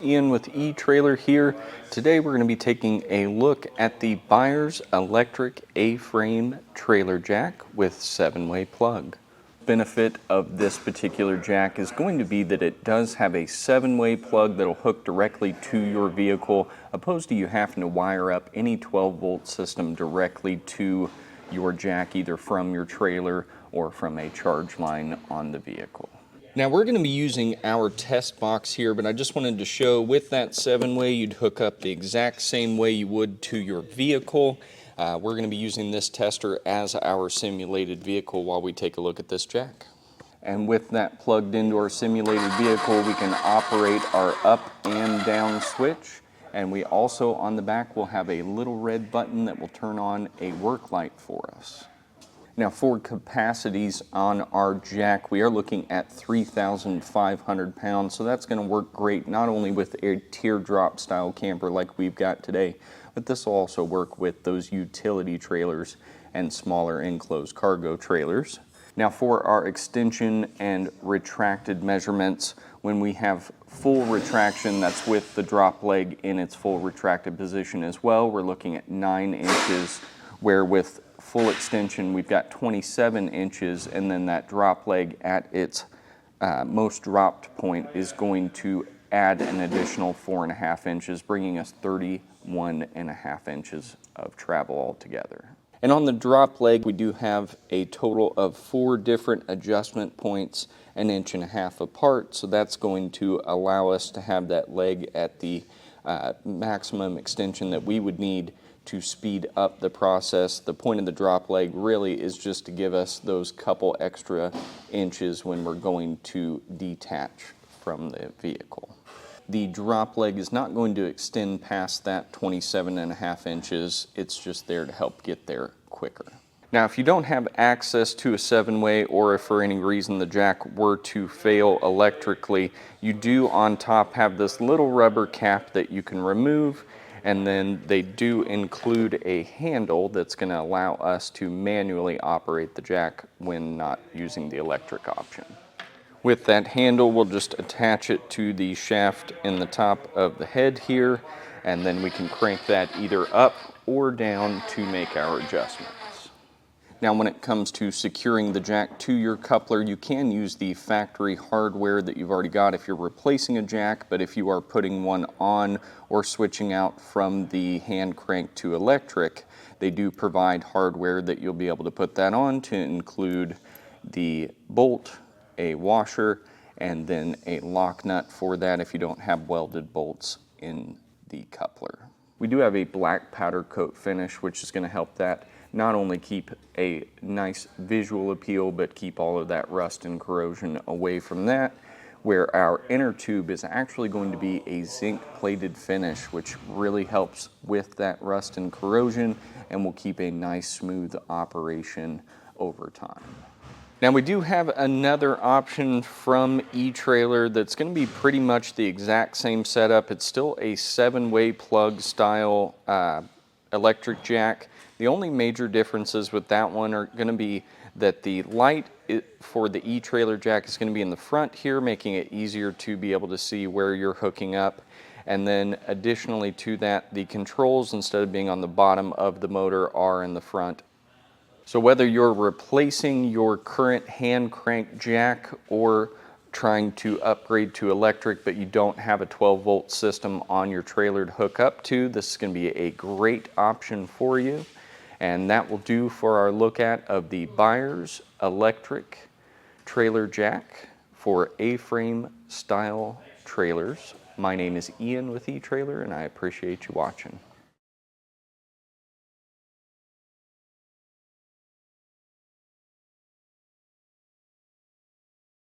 Ian with eTrailer here. Today we're going to be taking a look at the Byers electric A-frame trailer jack with 7-way plug. Benefit of this particular jack is going to be that it does have a 7-way plug that'll hook directly to your vehicle, opposed to you having to wire up any 12-volt system directly to your jack, either from your trailer or from a charge line on the vehicle. Now we're going to be using our test box here, but I just wanted to show with that 7-way you'd hook up the exact same way you would to your vehicle. We're going to be using this tester as our simulated vehicle while we take a look at this jack. And with that plugged into our simulated vehicle, we can operate our up and down switch. And we also on the back will have a little red button that will turn on a work light for us. Now for capacities on our jack, we are looking at 3,500 pounds, so that's going to work great not only with a teardrop style camper like we've got today, but this will also work with those utility trailers and smaller enclosed cargo trailers. Now for our extension and retracted measurements, when we have full retraction, that's with the drop leg in its full retracted position as well, we're looking at 9 inches, where with full extension we've got 27 inches, and then that drop leg at its most dropped point is going to add an additional 4.5 inches, bringing us 31.5 inches of travel altogether. And on the drop leg we do have a total of 4 different adjustment points 1.5 inches apart, so that's going to allow us to have that leg at the maximum extension that we would need to speed up the process. The point of the drop leg really is just to give us those couple extra inches when we're going to detach from the vehicle. The drop leg is not going to extend past that 27.5 inches. It's just there to help get there quicker. Now if you don't have access to a 7-way, or if for any reason the jack were to fail electrically, you do on top have this little rubber cap that you can remove, and then they do include a handle that's going to allow us to manually operate the jack when not using the electric option. With that handle, we'll just attach it to the shaft in the top of the head here, and then we can crank that either up or down to make our adjustments. Now when it comes to securing the jack to your coupler, you can use the factory hardware that you've already got if you're replacing a jack, but if you are putting one on or switching out from the hand crank to electric, they do provide hardware that you'll be able to put that on, to include the bolt, a washer, and then a lock nut for that if you don't have welded bolts in the coupler. We do have a black powder coat finish, which is going to help that not only keep a nice visual appeal, but keep all of that rust and corrosion away from that, where our inner tube is actually going to be a zinc plated finish, which really helps with that rust and corrosion and will keep a nice smooth operation over time. Now we do have another option from eTrailer that's going to be pretty much the exact same setup. It's still a 7-way plug style electric jack. The only major differences with that one are going to be that the light for the eTrailer jack is going to be in the front here, making it easier to be able to see where you're hooking up. And then additionally to that, the controls, instead of being on the bottom of the motor, are in the front. So whether you're replacing your current hand crank jack or trying to upgrade to electric, but you don't have a 12-volt system on your trailer to hook up to, this is going to be a great option for you. And that will do for our look at of the Byers electric trailer jack for A-frame style trailers. My name is Ian with eTrailer, and I appreciate you watching.